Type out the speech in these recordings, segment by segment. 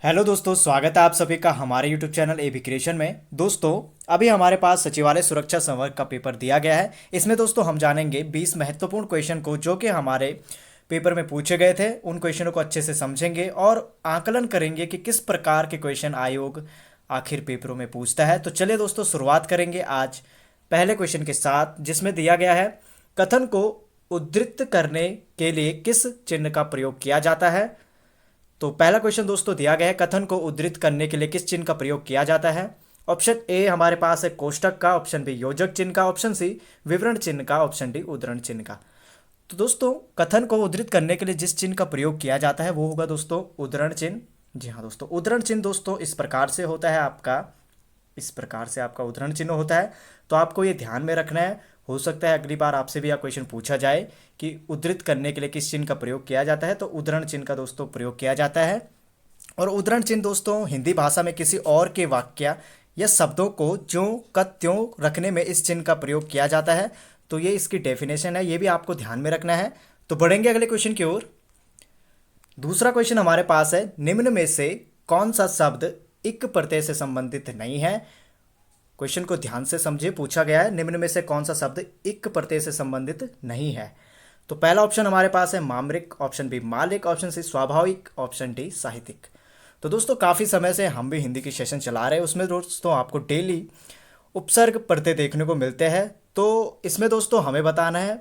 Hello दोस्तों, स्वागत है आप सभी का हमारे यूट्यूब चैनल एबी क्रिएशन में। दोस्तों, अभी हमारे पास सचिवालय सुरक्षा संवर्ग का पेपर दिया गया है। इसमें दोस्तों हम जानेंगे 20 महत्वपूर्ण क्वेश्चन को जो कि हमारे पेपर में पूछे गए थे। उन क्वेश्चनों को अच्छे से समझेंगे और आकलन करेंगे कि किस प्रकार के क्वेश्चन आयोग आखिर पेपरों में पूछता है। तो चलिए दोस्तों, शुरुआत करेंगे आज पहले क्वेश्चन के साथ, जिसमें दिया गया है कथन को उद्धृत करने के लिए किस चिन्ह का प्रयोग किया जाता है। तो पहला क्वेश्चन दोस्तों दिया गया है, कथन को उद्धृत करने के लिए किस चिन्ह का प्रयोग किया जाता है। ऑप्शन ए हमारे पास है कोष्टक का, ऑप्शन बी योजक चिन्ह का, ऑप्शन सी विवरण चिन्ह का, ऑप्शन डी उद्धरण चिन्ह का। तो दोस्तों, कथन को उद्धृत करने के लिए जिस चिन्ह का प्रयोग किया जाता है वो होगा दोस्तों उद्धरण चिन्ह। जी हाँ दोस्तों, उद्धरण चिन्ह दोस्तों इस प्रकार से होता है आपका, इस प्रकार से आपका उद्धरण चिन्ह होता है। तो आपको ये ध्यान में रखना है। हो सकता है अगली बार आपसे भी यह क्वेश्चन पूछा जाए कि उद्धृत करने के लिए किस चिन्ह का प्रयोग किया जाता है, तो उद्धरण चिन्ह का दोस्तों प्रयोग किया जाता है। और उद्धरण चिन्ह दोस्तों हिंदी भाषा में किसी और के वाक्य या शब्दों को ज्यों का त्यों रखने में इस चिन्ह का प्रयोग किया जाता है। तो ये इसकी डेफिनेशन है, ये भी आपको ध्यान में रखना है। तो बढ़ेंगे अगले क्वेश्चन की ओर। दूसरा क्वेश्चन हमारे पास है, निम्न में से कौन सा शब्द इक प्रत्यय से संबंधित नहीं है। क्वेश्चन को ध्यान से समझिए, पूछा गया है निम्न में से कौन सा शब्द इक प्रत्यय से संबंधित नहीं है। तो पहला ऑप्शन हमारे पास है मामरिक, ऑप्शन बी मालिक, ऑप्शन सी स्वाभाविक, ऑप्शन डी साहित्यिक। तो दोस्तों, काफ़ी समय से हम भी हिंदी की सेशन चला रहे हैं, उसमें दोस्तों आपको डेली उपसर्ग प्रत्यय देखने को मिलते हैं। तो इसमें दोस्तों हमें बताना है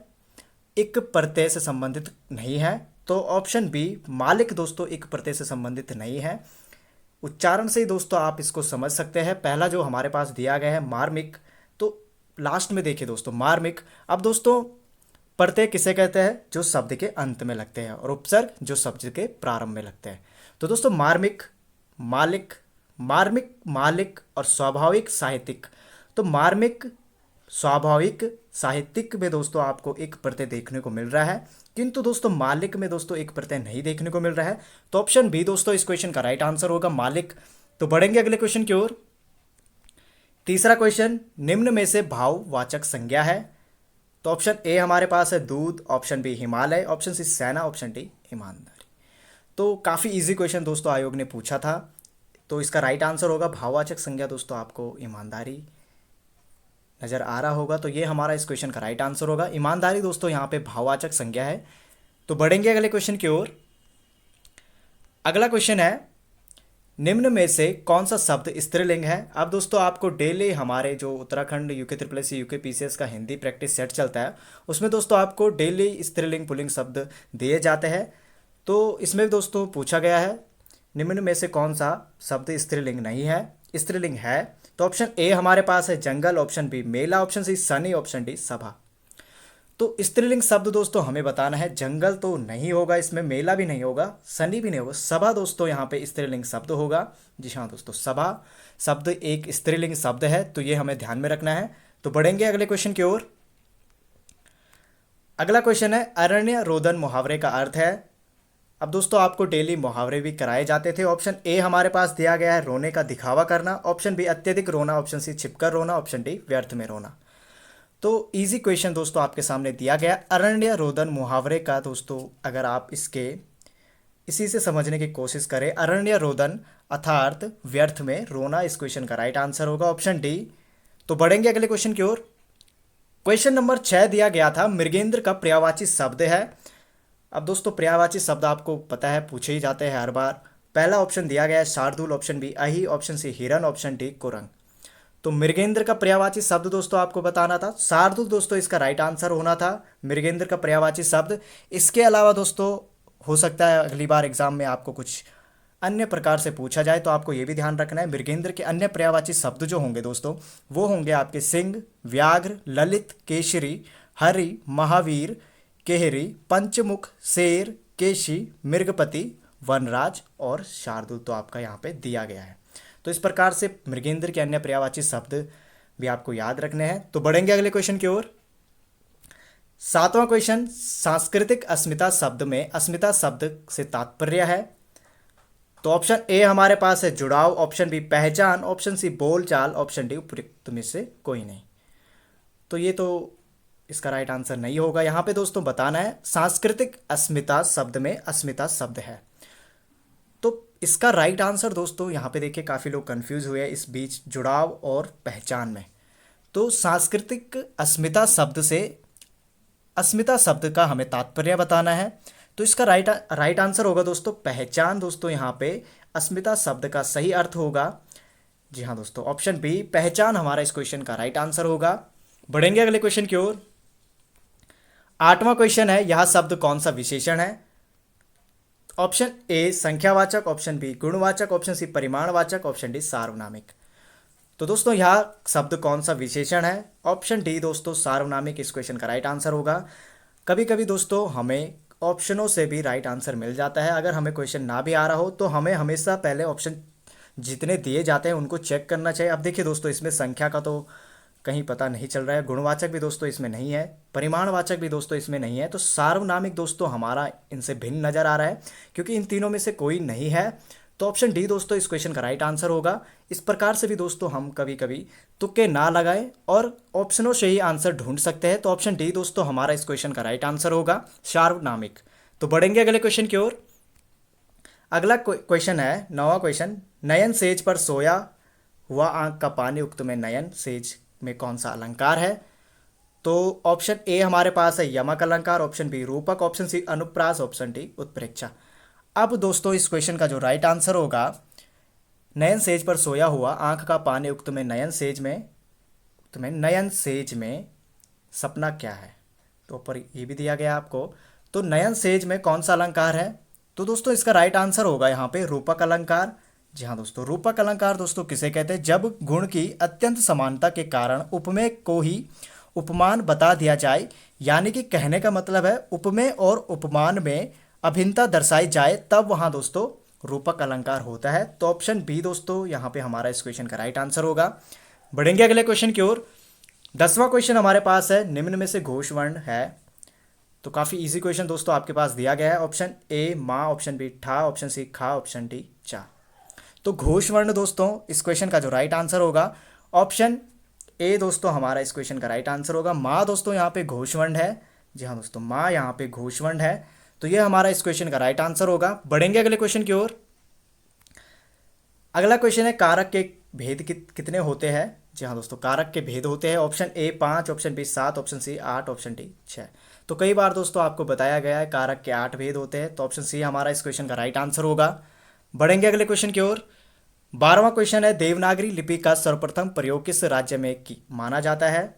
इक प्रत्यय से संबंधित नहीं है। तो ऑप्शन बी मालिक दोस्तों इक प्रत्यय से संबंधित नहीं है। उच्चारण से ही दोस्तों आप इसको समझ सकते हैं। पहला जो हमारे पास दिया गया है मार्मिक, तो लास्ट में देखिए दोस्तों मार्मिक। अब दोस्तों, प्रत्यय किसे कहते हैं? जो शब्द के अंत में लगते हैं, और उपसर्ग जो शब्द के प्रारंभ में लगते हैं। तो दोस्तों मार्मिक, मालिक, मार्मिक, मालिक और स्वाभाविक, साहित्यिक। तो मार्मिक, स्वाभाविक, साहित्यिक में दोस्तों आपको एक प्रत्यय देखने को मिल रहा है, किंतु दोस्तों मालिक में दोस्तों एक प्रत्यय नहीं देखने को मिल रहा है। तो ऑप्शन बी दोस्तों इस क्वेश्चन का राइट आंसर होगा मालिक। तो बढ़ेंगे अगले क्वेश्चन की ओर। तीसरा क्वेश्चन, निम्न में से भाववाचक संज्ञा है। तो ऑप्शन ए हमारे पास है दूध, option B Himalaya, option C सेना, ऑप्शन डी ईमानदारी। तो काफ़ी इजी क्वेश्चन दोस्तों आयोग ने पूछा था। तो इसका राइट आंसर होगा भाववाचक संज्ञा। दोस्तों आपको ईमानदारी नज़र आ रहा होगा, तो ये हमारा इस क्वेश्चन का राइट आंसर होगा। ईमानदारी दोस्तों यहाँ पे भाववाचक संज्ञा है। तो बढ़ेंगे अगले क्वेश्चन की ओर। अगला क्वेश्चन है, निम्न में से कौन सा शब्द स्त्रीलिंग है। अब दोस्तों आपको डेली हमारे जो Uttarakhand UK triple C UK PCS का हिंदी प्रैक्टिस सेट चलता है, उसमें दोस्तों आपको डेली स्त्रीलिंग पुल्लिंग शब्द दिए जाते हैं। तो इसमें दोस्तों पूछा गया है निम्न में से कौन सा शब्द स्त्रीलिंग नहीं है, स्त्रीलिंग है। तो ऑप्शन ए हमारे पास है जंगल, ऑप्शन बी मेला, ऑप्शन सी सनी, ऑप्शन डी सभा। तो स्त्रीलिंग शब्द दोस्तों हमें बताना है। जंगल तो नहीं होगा इसमें, मेला भी नहीं होगा, सनी भी नहीं होगा, सभा दोस्तों यहाँ पे स्त्रीलिंग शब्द होगा। जी हाँ दोस्तों, सभा शब्द एक स्त्रीलिंग शब्द है, तो ये हमें ध्यान में रखना है। तो बढ़ेंगे अगले क्वेश्चन की ओर। अगला क्वेश्चन है, अरण्य रोदन मुहावरे का अर्थ है। अब दोस्तों आपको डेली मुहावरे भी कराए जाते थे। ऑप्शन ए हमारे पास दिया गया है रोने का दिखावा करना, ऑप्शन बी अत्यधिक रोना, ऑप्शन सी छिपकर रोना, ऑप्शन डी व्यर्थ में रोना। तो इजी क्वेश्चन दोस्तों आपके सामने दिया गया अरण्य रोदन मुहावरे का। दोस्तों अगर आप इसके इसी से समझने की कोशिश करें, अरण्य रोदन अर्थात व्यर्थ में रोना, इस क्वेश्चन का राइट आंसर होगा ऑप्शन डी। तो बढ़ेंगे अगले क्वेश्चन की ओर। क्वेश्चन नंबर 6 दिया गया था, मृगेंद्र का पर्यायवाची शब्द है। अब दोस्तों पर्यायवाची शब्द आपको पता है पूछे ही जाते हैं हर बार। पहला ऑप्शन दिया गया है शार्दुल, ऑप्शन बी अहि, ऑप्शन सी हिरन, ऑप्शन डी कुरंग। तो मृगेंद्र का पर्यायवाची शब्द दोस्तों आपको बताना था शार्दुल। दोस्तों इसका राइट आंसर होना था मृगेंद्र का पर्यायवाची शब्द। इसके अलावा दोस्तों हो सकता है अगली बार एग्जाम में आपको कुछ अन्य प्रकार से पूछा जाए, तो आपको ये भी ध्यान रखना है मृगेंद्र के अन्य पर्यायवाची शब्द जो होंगे दोस्तों वो होंगे आपके सिंह, व्याघ्र, ललित, केशरी, हरि, महावीर, केहरी, पंचमुख, शेर, केशी, मृगपति, वनराज और शार्दुल। तो आपका यहाँ पे दिया गया है। तो इस प्रकार से मृगेंद्र के अन्य पर्यायवाची शब्द भी आपको याद रखने हैं। तो बढ़ेंगे अगले क्वेश्चन की ओर। सातवां क्वेश्चन, सांस्कृतिक अस्मिता शब्द में अस्मिता शब्द से तात्पर्य है। तो ऑप्शन ए हमारे पास है जुड़ाव, ऑप्शन बी पहचान, ऑप्शन सी बोलचाल, ऑप्शन डी उपयुक्त में से कोई नहीं। तो ये तो इसका राइट आंसर नहीं होगा। यहाँ पे दोस्तों बताना है सांस्कृतिक अस्मिता शब्द में अस्मिता शब्द है। तो इसका राइट आंसर दोस्तों यहाँ पे देखिए काफ़ी लोग कंफ्यूज हुए हैं इस बीच जुड़ाव और पहचान में। तो सांस्कृतिक अस्मिता शब्द से अस्मिता शब्द का हमें तात्पर्य बताना है। तो इसका राइट आंसर होगा दोस्तों पहचान। दोस्तों यहाँ पे अस्मिता शब्द का सही अर्थ होगा, जी हाँ दोस्तों, ऑप्शन बी पहचान हमारा इस क्वेश्चन का राइट आंसर होगा। बढ़ेंगे अगले क्वेश्चन की ओर। आठवां क्वेश्चन है, यह शब्द कौन सा विशेषण है? ऑप्शन ए संख्यावाचक, ऑप्शन बी गुणवाचक, ऑप्शन सी परिमाणवाचक, ऑप्शन डी सार्वनामिक। तो दोस्तों यह शब्द कौन सा विशेषण है? ऑप्शन डी दोस्तों सार्वनामिक इस क्वेश्चन का राइट आंसर होगा। कभी कभी दोस्तों हमें ऑप्शनों से भी राइट आंसर मिल जाता है। अगर हमें क्वेश्चन ना भी आ रहा हो तो हमें हमेशा पहले ऑप्शन जितने दिए जाते हैं उनको चेक करना चाहिए। अब देखिए दोस्तों इसमें संख्या का तो कहीं पता नहीं चल रहा है, गुणवाचक भी दोस्तों इसमें नहीं है, परिमाणवाचक भी दोस्तों इसमें नहीं है, तो सार्वनामिक दोस्तों हमारा इनसे भिन्न नज़र आ रहा है क्योंकि इन तीनों में से कोई नहीं है। तो ऑप्शन डी दोस्तों इस क्वेश्चन का राइट आंसर होगा। इस प्रकार से भी दोस्तों हम कभी कभी तुक्के ना लगाएं और ऑप्शनों से ही आंसर ढूंढ सकते हैं। तो ऑप्शन डी दोस्तों हमारा इस क्वेश्चन का राइट आंसर होगा सार्वनामिक। तो बढ़ेंगे अगले क्वेश्चन की ओर। अगला क्वेश्चन है नौवां क्वेश्चन, नयन सेज पर सोया हुआ आंख का पानी उक्त में नयन सेज में कौन सा अलंकार है? तो ऑप्शन ए हमारे पास है यमक अलंकार, ऑप्शन बी रूपक, ऑप्शन सी अनुप्रास, ऑप्शन डी उत्प्रेक्षा। अब दोस्तों इस क्वेश्चन का जो राइट आंसर होगा, नयन सेज पर सोया हुआ आंख का पानी उक्त में नयन सेज में, तो में नयन सेज में सपना क्या है? तो ऊपर ये भी दिया गया आपको। तो नयन सेज में कौन सा अलंकार है? तो दोस्तों इसका राइट आंसर होगा यहाँ पे रूपक अलंकार। जी हाँ दोस्तों, रूपक अलंकार दोस्तों किसे कहते हैं? जब गुण की अत्यंत समानता के कारण उपमेय को ही उपमान बता दिया जाए, यानी कि कहने का मतलब है उपमेय और उपमान में अभिन्नता दर्शाई जाए, तब वहाँ दोस्तों रूपक अलंकार होता है। तो ऑप्शन बी दोस्तों यहाँ पे हमारा इस क्वेश्चन का राइट आंसर होगा। बढ़ेंगे अगले क्वेश्चन की ओर। 10वां क्वेश्चन हमारे पास है, निम्न में से घोष वर्ण है। तो काफ़ी इजी क्वेश्चन दोस्तों आपके पास दिया गया है। ऑप्शन ए माँ, ऑप्शन बी ठा, ऑप्शन सी खा, ऑप्शन डी चा। तो घोष वर्ण दोस्तों इस क्वेश्चन का जो राइट आंसर होगा, ऑप्शन ए दोस्तों हमारा इस क्वेश्चन का राइट आंसर होगा। माँ दोस्तों यहाँ पे घोष वर्ण है। जी हाँ दोस्तों, माँ यहाँ पे घोष वर्ण है। तो ये हमारा इस क्वेश्चन का राइट आंसर होगा। बढ़ेंगे अगले क्वेश्चन की ओर। अगला क्वेश्चन है, कारक के भेद कितने होते हैं? जी हाँ दोस्तों, कारक के भेद होते हैं। Option A 5, option B 7, option C 8, option D 6। तो कई बार दोस्तों आपको बताया गया है कारक के 8 भेद होते हैं। तो ऑप्शन सी हमारा इस क्वेश्चन का राइट आंसर होगा। बढ़ेंगे अगले क्वेश्चन की ओर। 12वां क्वेश्चन है, देवनागरी लिपि का सर्वप्रथम प्रयोग किस राज्य में माना जाता है?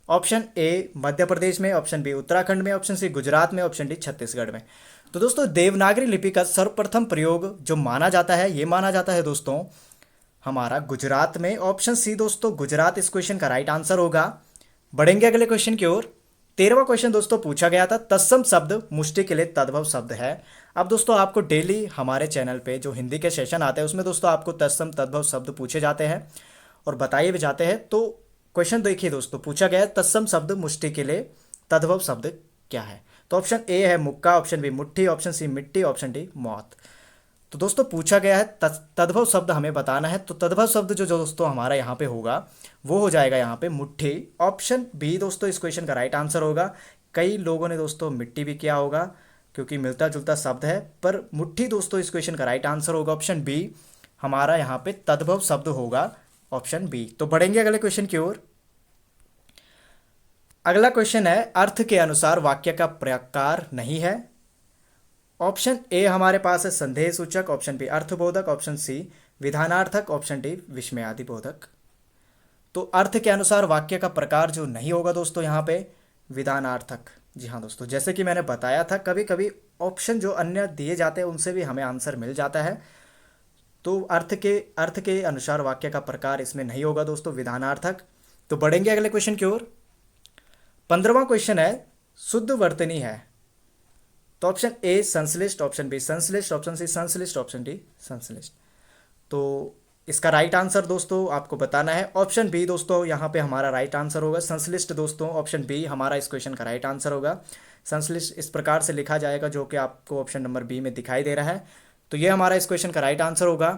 ऑप्शन ए मध्य प्रदेश में, ऑप्शन बी उत्तराखंड में, ऑप्शन सी गुजरात में, ऑप्शन डी छत्तीसगढ़ में। तो दोस्तों देवनागरी लिपि का सर्वप्रथम प्रयोग जो माना जाता है, ये माना जाता है दोस्तों हमारा गुजरात में। ऑप्शन सी दोस्तों गुजरात इस क्वेश्चन का राइट आंसर होगा। बढ़ेंगे अगले क्वेश्चन की ओर। 13वां क्वेश्चन दोस्तों पूछा गया था, तत्सम शब्द मुष्टि के लिए तद्भव शब्द है। अब दोस्तों आपको डेली हमारे चैनल पे जो हिंदी के सेशन आते हैं उसमें दोस्तों आपको तत्सम तद्भव शब्द पूछे जाते हैं और बताए भी जाते हैं। तो क्वेश्चन देखिए दोस्तों, पूछा गया है तत्सम शब्द मुष्टि के लिए तद्भव शब्द क्या है? तो ऑप्शन ए है मुक्का, ऑप्शन बी मुट्ठी, ऑप्शन सी मिट्टी, ऑप्शन डी मौत। तो दोस्तों पूछा गया है तद्भव शब्द हमें बताना है। तो तद्भव शब्द जो दोस्तों हमारा यहाँ पे होगा वो हो जाएगा यहाँ पे मुट्ठी। ऑप्शन बी दोस्तों इस क्वेश्चन का राइट आंसर होगा। कई लोगों ने दोस्तों मिट्टी भी किया होगा क्योंकि मिलता जुलता शब्द है, पर मुट्ठी दोस्तों इस क्वेश्चन का राइट आंसर होगा। ऑप्शन बी हमारा यहाँ पे तद्भव शब्द होगा, ऑप्शन बी। तो बढ़ेंगे अगले क्वेश्चन की ओर। अगला क्वेश्चन है, अर्थ के अनुसार वाक्य का प्रकार नहीं है। ऑप्शन ए हमारे पास है संदेह सूचक, ऑप्शन बी अर्थबोधक, ऑप्शन सी विधानार्थक, ऑप्शन डी विस्मयादि बोधक। तो अर्थ के अनुसार वाक्य का प्रकार जो नहीं होगा दोस्तों यहाँ पे विधानार्थक। जी हाँ दोस्तों, जैसे कि मैंने बताया था कभी कभी ऑप्शन जो अन्य दिए जाते हैं उनसे भी हमें आंसर मिल जाता है। तो अर्थ के अनुसार वाक्य का प्रकार इसमें नहीं होगा दोस्तों विधानार्थक। तो बढ़ेंगे अगले क्वेश्चन की ओर। 15वां क्वेश्चन है, शुद्ध वर्तनी है। तो ऑप्शन ए संश्लिष्ट, ऑप्शन बी संश्लिष्ट, ऑप्शन सी संश्लिष्ट, ऑप्शन डी संश्लिष्ट। तो इसका राइट आंसर दोस्तों आपको बताना है। ऑप्शन बी दोस्तों यहाँ पे हमारा राइट आंसर होगा संश्लिष्ट। दोस्तों ऑप्शन बी हमारा इस क्वेश्चन का राइट आंसर होगा। संश्लिष्ट इस प्रकार से लिखा जाएगा जो कि आपको ऑप्शन नंबर बी में दिखाई दे रहा है। तो ये हमारा इस क्वेश्चन का राइट आंसर होगा।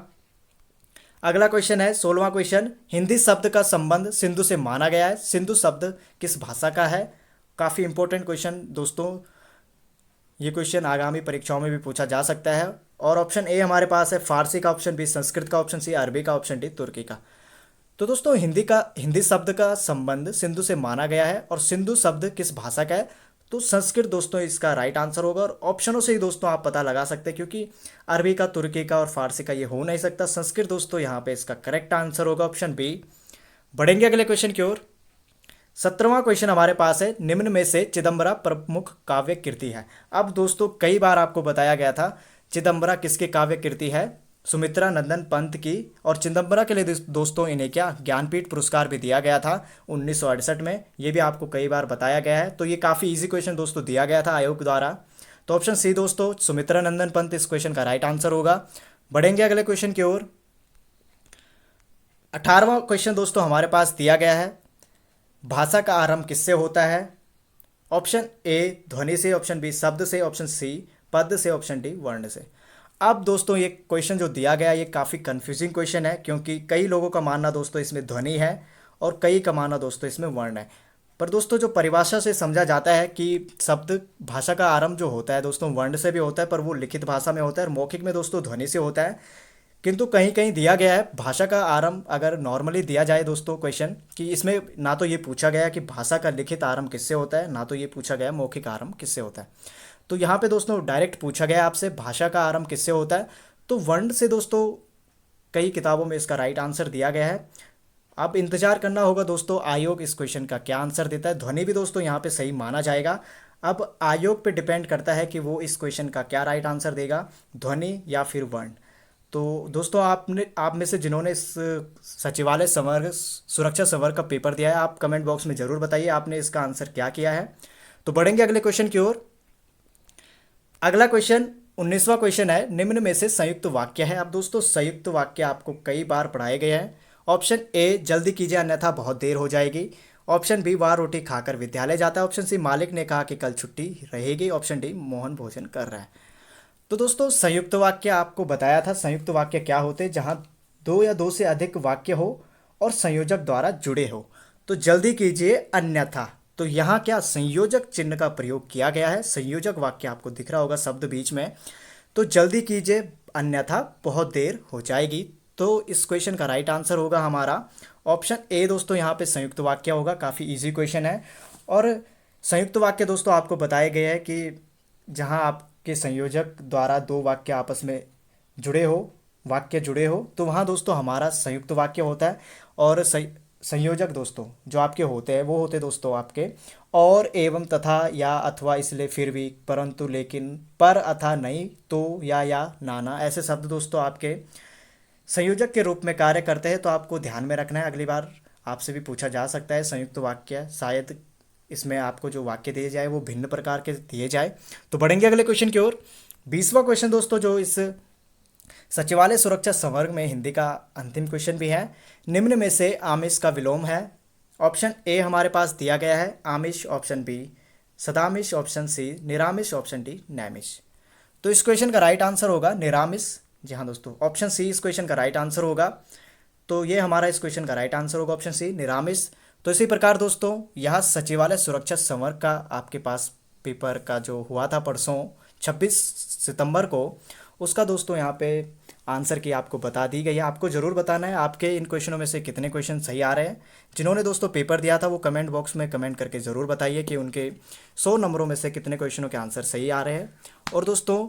अगला क्वेश्चन है 16वां क्वेश्चन, हिंदी शब्द का संबंध सिंधु से माना गया है। सिंधु शब्द किस भाषा का है? काफ़ी इंपॉर्टेंट क्वेश्चन दोस्तों, ये क्वेश्चन आगामी परीक्षाओं में भी पूछा जा सकता है। और ऑप्शन ए हमारे पास है फारसी का, ऑप्शन बी संस्कृत का, ऑप्शन सी अरबी का, ऑप्शन डी तुर्की का। तो दोस्तों हिंदी शब्द का संबंध सिंधु से माना गया है, और सिंधु शब्द किस भाषा का है? तो संस्कृत दोस्तों इसका राइट आंसर होगा। और ऑप्शनों से ही दोस्तों आप पता लगा सकते हैं, क्योंकि अरबी का, तुर्की का और फारसी का ये हो नहीं सकता। संस्कृत दोस्तों यहाँ पे इसका करेक्ट आंसर होगा ऑप्शन बी। बढ़ेंगे अगले क्वेश्चन की ओर। 17वां क्वेश्चन हमारे पास है, निम्न में से चिदम्बरा प्रमुख काव्य कृति है। अब दोस्तों कई बार आपको बताया गया था चिदम्बरा किसकी काव्य कृति है? सुमित्रा नंदन पंत की। और चिदम्बरा के लिए दोस्तों इन्हें क्या ज्ञानपीठ पुरस्कार भी दिया गया था 1968 में। ये भी आपको कई बार बताया गया है। तो ये काफ़ी इजी क्वेश्चन दोस्तों दिया गया था आयोग द्वारा। तो ऑप्शन सी दोस्तों सुमित्रा नंदन पंत इस क्वेश्चन का राइट आंसर होगा। बढ़ेंगे अगले क्वेश्चन की ओर। 18वां क्वेश्चन दोस्तों हमारे पास दिया गया है, भाषा का आरंभ किससे होता है? ऑप्शन ए ध्वनि से, ऑप्शन बी शब्द से, ऑप्शन सी पद से, ऑप्शन डी वर्ण से। अब दोस्तों ये क्वेश्चन जो दिया गया ये काफ़ी कंफ्यूजिंग क्वेश्चन है, क्योंकि कई लोगों का मानना दोस्तों इसमें ध्वनि है और कई का मानना दोस्तों इसमें वर्ण है। पर दोस्तों जो परिभाषा से समझा जाता है कि शब्द भाषा का आरंभ जो होता है दोस्तों वर्ण से भी होता है, पर वो लिखित भाषा में होता है, और मौखिक में दोस्तों ध्वनि से होता है। किंतु कहीं कहीं दिया गया है भाषा का आरंभ, अगर नॉर्मली दिया जाए दोस्तों क्वेश्चन कि इसमें ना तो ये पूछा गया कि भाषा का लिखित आरंभ किससे होता है, ना तो ये पूछा गया मौखिक आरंभ किससे होता है। तो यहाँ पे दोस्तों डायरेक्ट पूछा गया आपसे भाषा का आरंभ किससे होता है, तो वर्ण से दोस्तों कई किताबों में इसका राइट आंसर दिया गया है। अब इंतजार करना होगा दोस्तों आयोग इस क्वेश्चन का क्या आंसर देता है। ध्वनि भी दोस्तों यहाँ पे सही माना जाएगा। अब आयोग पे डिपेंड करता है कि वो इस क्वेश्चन का क्या राइट आंसर देगा, ध्वनि या फिर वर्ण। तो दोस्तों आप में से जिन्होंने इस सचिवालय संवर्ग सुरक्षा संवर्ग का पेपर दिया है, आप कमेंट बॉक्स में ज़रूर बताइए आपने इसका आंसर क्या किया है। तो बढ़ेंगे अगले क्वेश्चन की ओर। अगला क्वेश्चन 19वां क्वेश्चन है, निम्न में से संयुक्त वाक्य है। अब दोस्तों संयुक्त वाक्य आपको कई बार पढ़ाए गए हैं। ऑप्शन ए जल्दी कीजिए अन्यथा बहुत देर हो जाएगी, ऑप्शन बी वह रोटी खाकर विद्यालय जाता है, ऑप्शन सी मालिक ने कहा कि कल छुट्टी रहेगी, ऑप्शन डी मोहन भोजन कर रहा है। तो दोस्तों संयुक्त वाक्य आपको बताया था संयुक्त वाक्य क्या होते हैं, जहां दो या दो से अधिक वाक्य हो और संयोजक द्वारा जुड़े हो। तो जल्दी कीजिए अन्यथा, तो यहाँ क्या संयोजक चिन्ह का प्रयोग किया गया है। संयोजक वाक्य आपको दिख रहा होगा शब्द बीच में। तो जल्दी कीजिए अन्यथा बहुत देर हो जाएगी। तो इस क्वेश्चन का राइट आंसर होगा हमारा ऑप्शन ए दोस्तों, यहाँ पे संयुक्त वाक्य होगा। काफ़ी इजी क्वेश्चन है। और संयुक्त वाक्य दोस्तों आपको बताए गए हैं कि जहाँ आपके संयोजक द्वारा दो वाक्य आपस में जुड़े हो, तो वहाँ दोस्तों हमारा संयुक्त वाक्य होता है। और संयोजक दोस्तों जो आपके होते हैं वो होते दोस्तों आपके और, एवं, तथा, या, अथवा, इसलिए, फिर भी, परंतु, लेकिन, पर, अथा, नहीं, तो, या, नाना, ऐसे शब्द दोस्तों आपके संयोजक के रूप में कार्य करते हैं। तो आपको ध्यान में रखना है, अगली बार आपसे भी पूछा जा सकता है संयुक्त वाक्य, शायद इसमें आपको जो वाक्य दिए जाए वो भिन्न प्रकार के दिए जाए। तो बढ़ेंगे अगले क्वेश्चन की ओर। 20वां क्वेश्चन दोस्तों जो इस सचिवालय सुरक्षा संवर्ग में हिंदी का अंतिम क्वेश्चन भी है, निम्न में से आमिष का विलोम है। ऑप्शन ए हमारे पास दिया गया है आमिष, ऑप्शन बी सदामिष, ऑप्शन सी निरामिष, ऑप्शन डी नैमिष। तो इस क्वेश्चन का राइट आंसर होगा निरामिष। जी हाँ दोस्तों, ऑप्शन सी इस क्वेश्चन का राइट आंसर होगा। तो ये हमारा इस क्वेश्चन का राइट आंसर होगा ऑप्शन सी निरामिष। तो इसी प्रकार दोस्तों यह सचिवालय सुरक्षा संवर्ग का आपके पास पेपर का जो हुआ था परसों 26 सितंबर को, उसका दोस्तों यहाँ पे आंसर की आपको बता दी गई है। आपको ज़रूर बताना है आपके इन क्वेश्चनों में से कितने क्वेश्चन सही आ रहे हैं। जिन्होंने दोस्तों पेपर दिया था वो कमेंट बॉक्स में कमेंट करके ज़रूर बताइए कि उनके 100 नंबरों में से कितने क्वेश्चनों के आंसर सही आ रहे हैं। और दोस्तों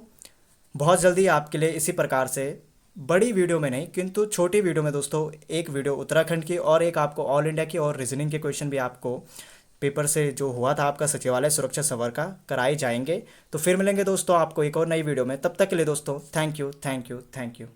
बहुत जल्दी आपके लिए इसी प्रकार से बड़ी वीडियो में नहीं किंतु छोटी वीडियो में दोस्तों एक वीडियो उत्तराखंड की और एक आपको ऑल इंडिया की और रीजनिंग के क्वेश्चन भी आपको पेपर से जो हुआ था आपका सचिवालय सुरक्षा संवर्ग का कराए जाएंगे। तो फिर मिलेंगे दोस्तों आपको एक और नई वीडियो में। तब तक के लिए दोस्तों थैंक यू।